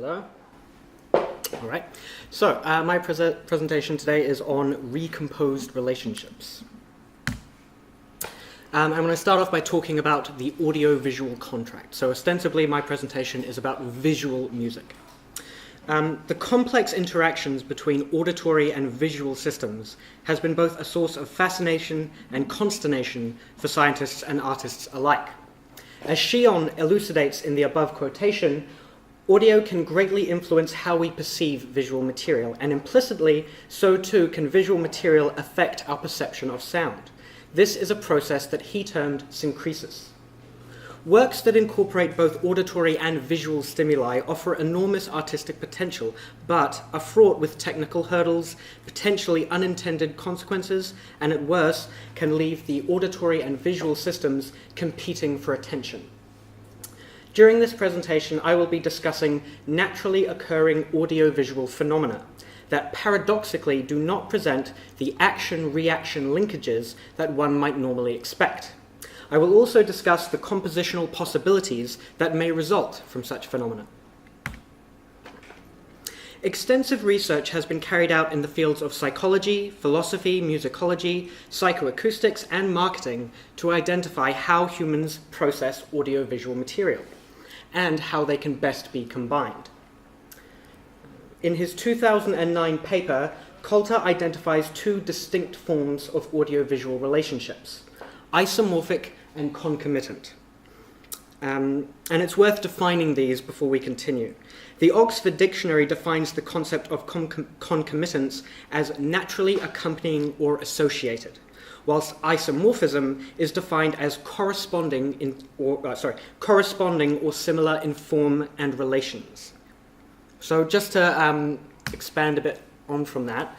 Hello. All right. So my presentation today is on recomposed relationships. I'm going to start off by talking about the audiovisual contract. So ostensibly my presentation is about visual music. The complex interactions between auditory and visual systems has been both a source of fascination and consternation for scientists and artists alike. As Shion elucidates in the above quotation, audio can greatly influence how we perceive visual material, and implicitly, so too can visual material affect our perception of sound. This is a process that he termed syncresis. Works that incorporate both auditory and visual stimuli offer enormous artistic potential, but are fraught with technical hurdles, potentially unintended consequences, and at worst, can leave the auditory and visual systems competing for attention. During this presentation, I will be discussing naturally occurring audiovisual phenomena that paradoxically do not present the action-reaction linkages that one might normally expect. I will also discuss the compositional possibilities that may result from such phenomena. Extensive research has been carried out in the fields of psychology, philosophy, musicology, psychoacoustics, and marketing to identify how humans process audiovisual material and how they can best be combined. In his 2009 paper, Coulter identifies two distinct forms of audiovisual relationships: isomorphic and concomitant. And it's worth defining these before we continue. The Oxford Dictionary defines the concept of concomitance as naturally accompanying or associated, whilst isomorphism is defined as corresponding or similar in form and relations. So just to expand a bit on from that,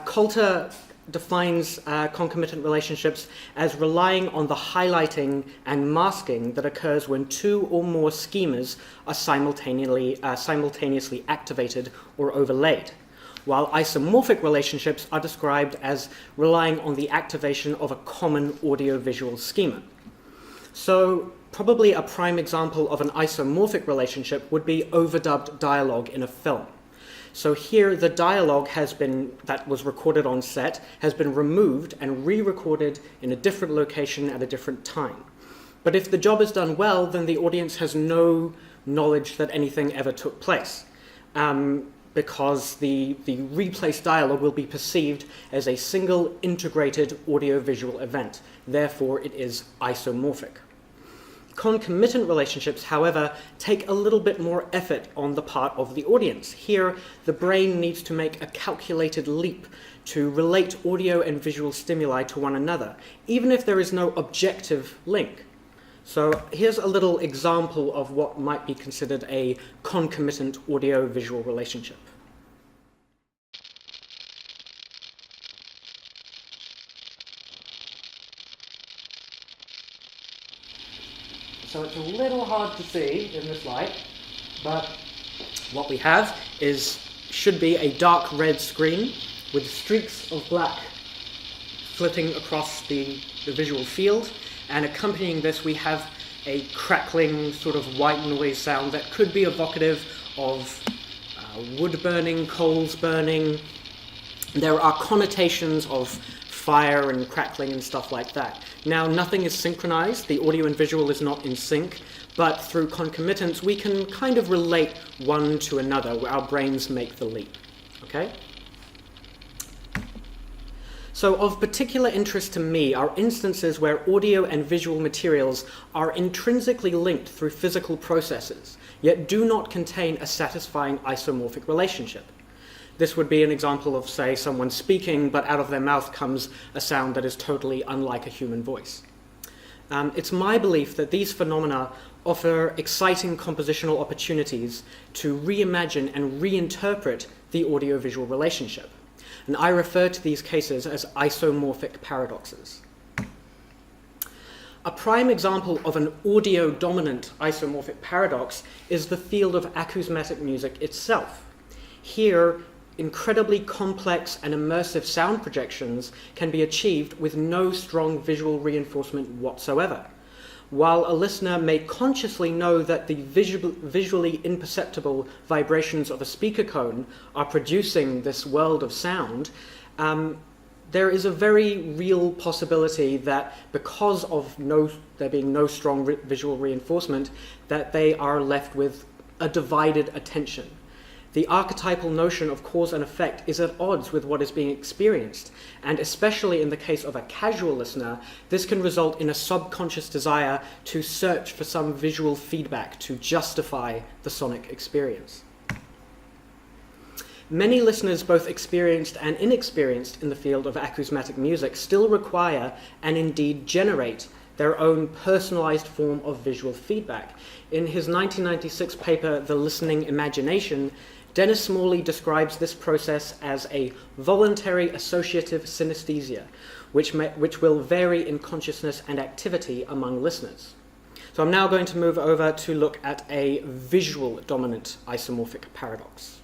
Coulter defines concomitant relationships as relying on the highlighting and masking that occurs when two or more schemas are simultaneously activated or overlaid, while isomorphic relationships are described as relying on the activation of a common audiovisual schema. So probably a prime example of an isomorphic relationship would be overdubbed dialogue in a film. So here the dialogue that was recorded on set has been removed and re-recorded in a different location at a different time. But if the job is done well, then the audience has no knowledge that anything ever took place, because the replaced dialogue will be perceived as a single integrated audiovisual event. Therefore, it is isomorphic. Concomitant relationships, however, take a little bit more effort on the part of the audience. Here, the brain needs to make a calculated leap to relate audio and visual stimuli to one another, even if there is no objective link. So here's a little example of what might be considered a concomitant audio-visual relationship. So it's a little hard to see in this light, but what we have should be a dark red screen with streaks of black flitting across the visual field, and accompanying this we have a crackling sort of white noise sound that could be evocative of wood burning, coals burning. There are connotations of fire and crackling and stuff like that. Now, nothing is synchronized, the audio and visual is not in sync, but through concomitance we can kind of relate one to another, where our brains make the leap. Okay? So of particular interest to me are instances where audio and visual materials are intrinsically linked through physical processes, yet do not contain a satisfying isomorphic relationship. This would be an example of, say, someone speaking, but out of their mouth comes a sound that is totally unlike a human voice. It's my belief that these phenomena offer exciting compositional opportunities to reimagine and reinterpret the audiovisual relationship. And I refer to these cases as isomorphic paradoxes. A prime example of an audio-dominant isomorphic paradox is the field of acousmatic music itself. Here, incredibly complex and immersive sound projections can be achieved with no strong visual reinforcement whatsoever, while a listener may consciously know that the visually imperceptible vibrations of a speaker cone are producing this world of sound, there is a very real possibility that because of there being no strong visual reinforcement, that they are left with a divided attention. The archetypal notion of cause and effect is at odds with what is being experienced, and especially in the case of a casual listener, this can result in a subconscious desire to search for some visual feedback to justify the sonic experience. Many listeners, both experienced and inexperienced in the field of acousmatic music, still require and indeed generate their own personalized form of visual feedback. In his 1996 paper, The Listening Imagination, Dennis Smalley describes this process as a voluntary associative synesthesia, which will vary in consciousness and activity among listeners. So I'm now going to move over to look at a visual dominant isomorphic paradox.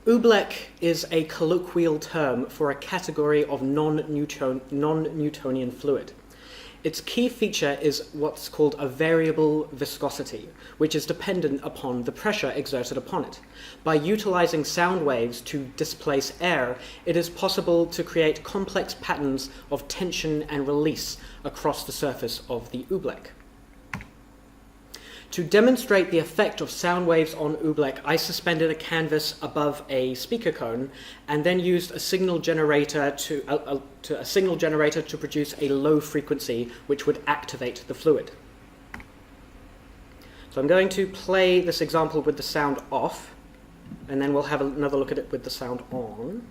Oobleck is a colloquial term for a category of non-Newtonian fluid. Its key feature is what's called a variable viscosity, which is dependent upon the pressure exerted upon it. By utilizing sound waves to displace air, it is possible to create complex patterns of tension and release across the surface of the oobleck. To demonstrate the effect of sound waves on oobleck, I suspended a canvas above a speaker cone and then used a signal generator to produce a low frequency which would activate the fluid. So I'm going to play this example with the sound off, and then we'll have another look at it with the sound on.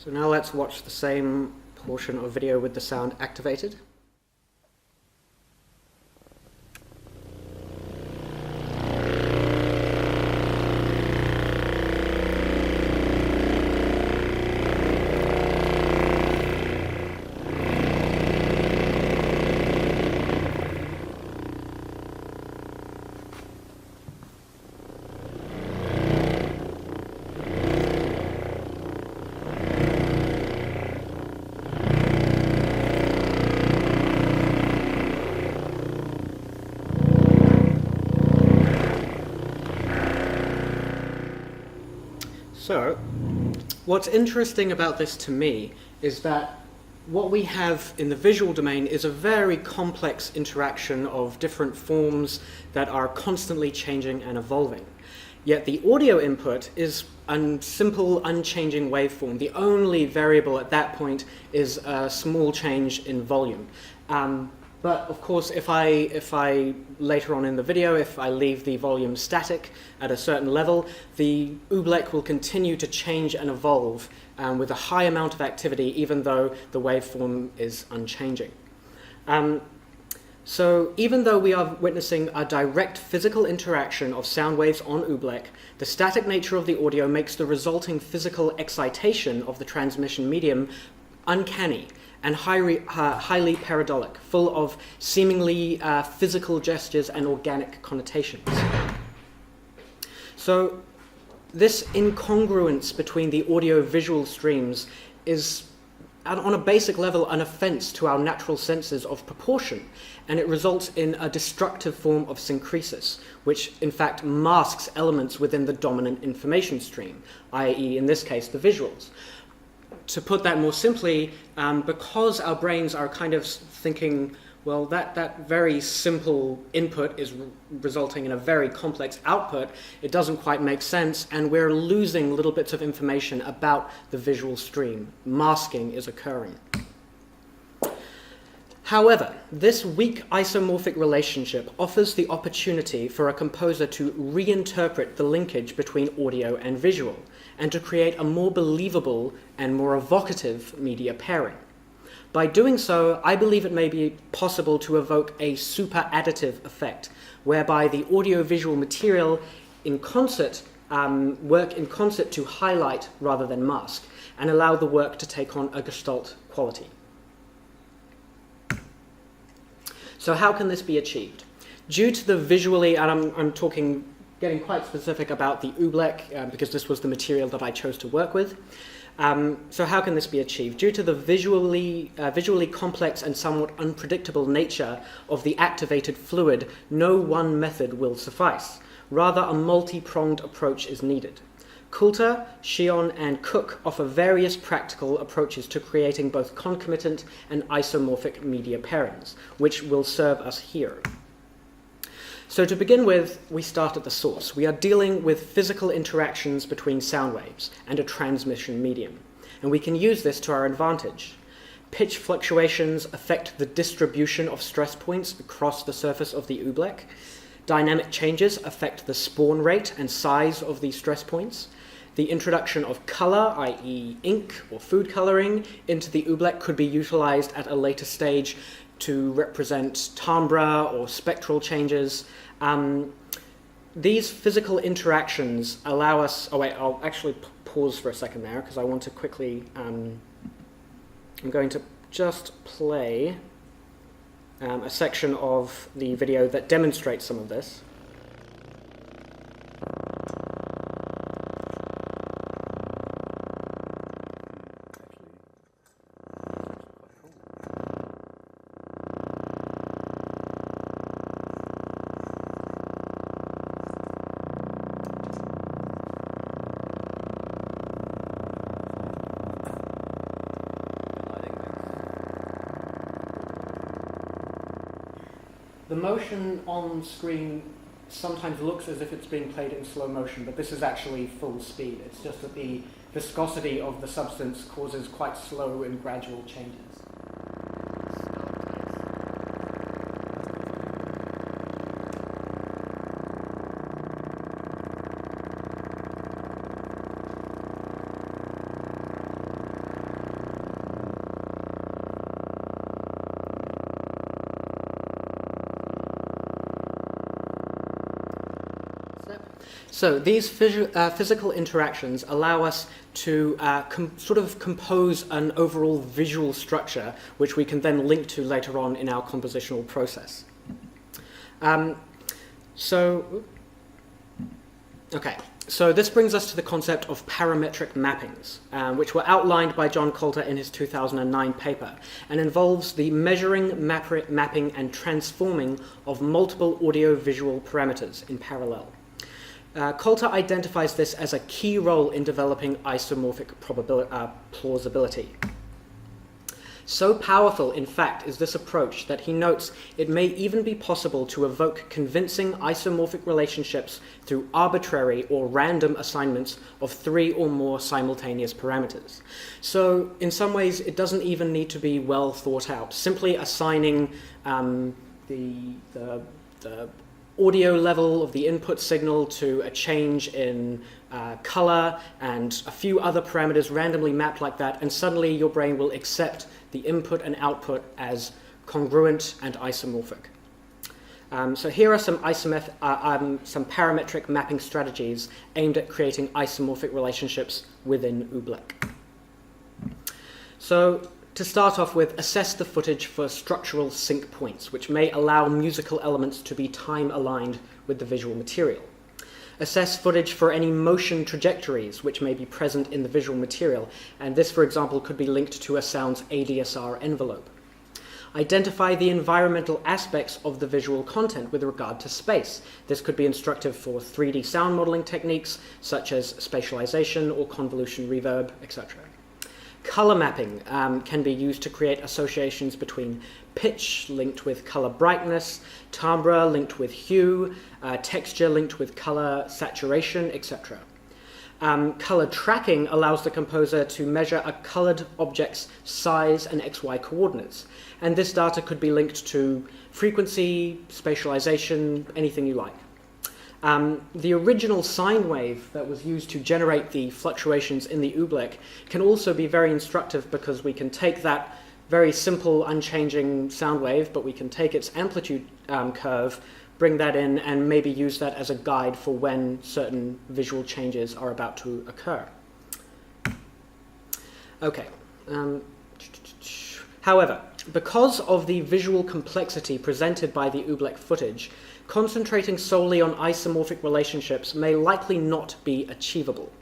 So now let's watch the same portion of video with the sound activated. So, what's interesting about this to me is that what we have in the visual domain is a very complex interaction of different forms that are constantly changing and evolving. Yet the audio input is a simple, unchanging waveform. The only variable at that point is a small change in volume. But of course, if I later on in the video, if I leave the volume static at a certain level, the oobleck will continue to change and evolve with a high amount of activity, even though the waveform is unchanging. So even though we are witnessing a direct physical interaction of sound waves on oobleck, the static nature of the audio makes the resulting physical excitation of the transmission medium uncanny and highly pareidotic, full of seemingly physical gestures and organic connotations. So this incongruence between the audio-visual streams is, on a basic level, an offense to our natural senses of proportion, and it results in a destructive form of syncresis, which in fact masks elements within the dominant information stream, i.e. in this case the visuals. To put that more simply, because our brains are kind of thinking, well, that very simple input is resulting in a very complex output, it doesn't quite make sense, and we're losing little bits of information about the visual stream. Masking is occurring. However, this weak isomorphic relationship offers the opportunity for a composer to reinterpret the linkage between audio and visual, and to create a more believable and more evocative media pairing. By doing so, I believe it may be possible to evoke a super additive effect, whereby the audiovisual material in concert work in concert to highlight rather than mask, and allow the work to take on a gestalt quality. So how can this be achieved? Due to the visually, and I'm getting quite specific about the oobleck, because this was the material that I chose to work with. So how can this be achieved? Due to the visually complex and somewhat unpredictable nature of the activated fluid, no one method will suffice. Rather, a multi-pronged approach is needed. Coulter, Shion, and Cook offer various practical approaches to creating both concomitant and isomorphic media pairings, which will serve us here. So to begin with, we start at the source. We are dealing with physical interactions between sound waves and a transmission medium, and we can use this to our advantage. Pitch fluctuations affect the distribution of stress points across the surface of the oobleck. Dynamic changes affect the spawn rate and size of these stress points. The introduction of color, i.e. ink or food coloring, into the oobleck could be utilized at a later stage to represent timbre or spectral changes. These physical interactions allow us... Oh wait, I'll actually pause for a second there, because I want to quickly... I'm going to just play a section of the video that demonstrates some of this. The motion on screen sometimes looks as if it's being played in slow motion, but this is actually full speed. It's just that the viscosity of the substance causes quite slow and gradual changes. So these physical interactions allow us to sort of compose an overall visual structure, which we can then link to later on in our compositional process. So this brings us to the concept of parametric mappings, which were outlined by John Coulter in his 2009 paper, and involves the measuring, mapping, and transforming of multiple audio-visual parameters in parallel. Coulter identifies this as a key role in developing isomorphic plausibility. So powerful, in fact, is this approach that he notes it may even be possible to evoke convincing isomorphic relationships through arbitrary or random assignments of 3 or more simultaneous parameters. So in some ways, it doesn't even need to be well thought out. Simply assigning the audio level of the input signal to a change in color and a few other parameters randomly mapped like that, and suddenly your brain will accept the input and output as congruent and isomorphic. So here are some parametric mapping strategies aimed at creating isomorphic relationships within oobleck. So to start off with, assess the footage for structural sync points, which may allow musical elements to be time-aligned with the visual material. Assess footage for any motion trajectories which may be present in the visual material, and this, for example, could be linked to a SOUNZ ADSR envelope. Identify the environmental aspects of the visual content with regard to space. This could be instructive for 3D sound modeling techniques, such as spatialization or convolution reverb, etc. Color mapping can be used to create associations between pitch linked with color brightness, timbre linked with hue, texture linked with color saturation, etc. Color tracking allows the composer to measure a colored object's size and XY coordinates, and this data could be linked to frequency, spatialization, anything you like. The original sine wave that was used to generate the fluctuations in the oobleck can also be very instructive, because we can take that very simple, unchanging sound wave, but we can take its amplitude curve, bring that in, and maybe use that as a guide for when certain visual changes are about to occur. Okay. However, because of the visual complexity presented by the oobleck footage, concentrating solely on isomorphic relationships may likely not be achievable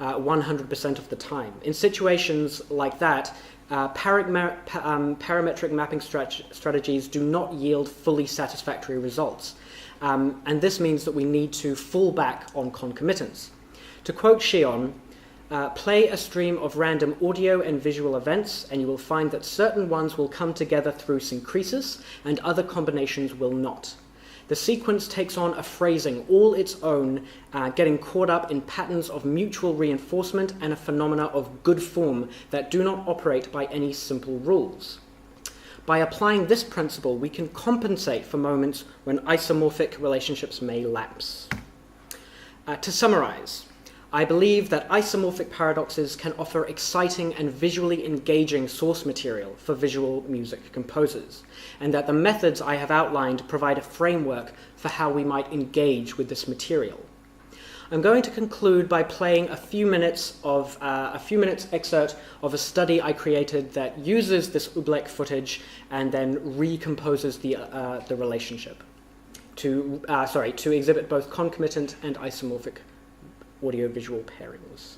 100% of the time. In situations like that, parametric mapping strategies do not yield fully satisfactory results. And this means that we need to fall back on concomitance. To quote Shion, play a stream of random audio and visual events, and you will find that certain ones will come together through syncresis, and other combinations will not. The sequence takes on a phrasing all its own, getting caught up in patterns of mutual reinforcement and a phenomena of good form that do not operate by any simple rules. By applying this principle, we can compensate for moments when isomorphic relationships may lapse. To summarize, I believe that isomorphic paradoxes can offer exciting and visually engaging source material for visual music composers, and that the methods I have outlined provide a framework for how we might engage with this material. I'm going to conclude by playing a few minutes excerpt of a study I created that uses this oobleck footage and then recomposes the relationship to exhibit both concomitant and isomorphic audiovisual pairings.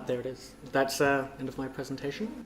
There it is. That's end of my presentation.